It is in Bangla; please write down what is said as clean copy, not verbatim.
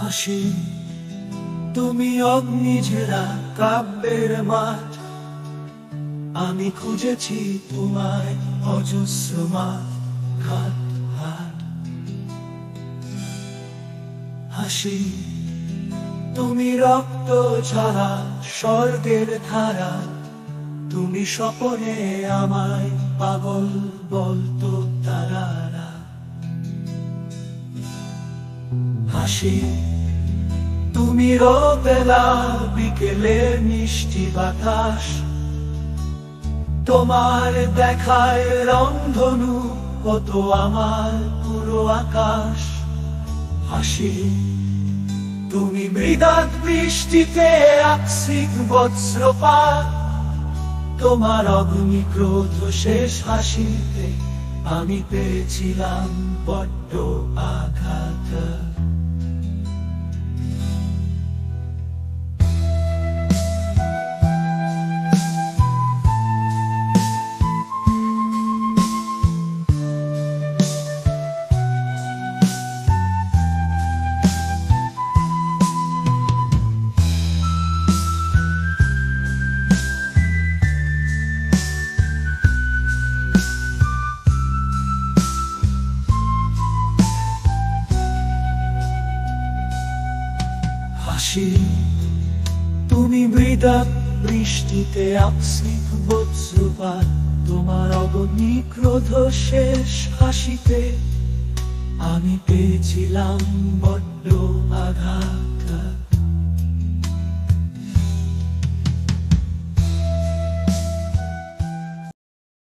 হাসি তুমি অগ্নিঝেরা কাব্যের মাঠ, আমি খুঁজেছি তোমায় অজস্র মাঠ ঘাট হাট। হাসি তুমি রক্ত ঝরা স্বর্গের ধারা, তুমি স্বপনে আমায় পাগল বলতো তারারা। হাসি তুমি রোবেলা বিকেলে মিষ্টি বাতাস, তোমার দেখায় রংধনু কত আমার পুরো আকাশ। হাসি তুমি মৃদাত বৃষ্টিতে আকস্মিক বজ্রপাত, তোমার অগ্নি ক্রোধ শেষ হাসিতে আমি পেয়েছিলাম বড্ড আঘাত। হাসি তুমি মৃদাত বৃষ্টিতে আকস্মিক বজ্রপাত, তোমার অগ্নি ক্রোধ শেষ হাসিতে আমি পেয়েছিলাম বড্ড আঘাত।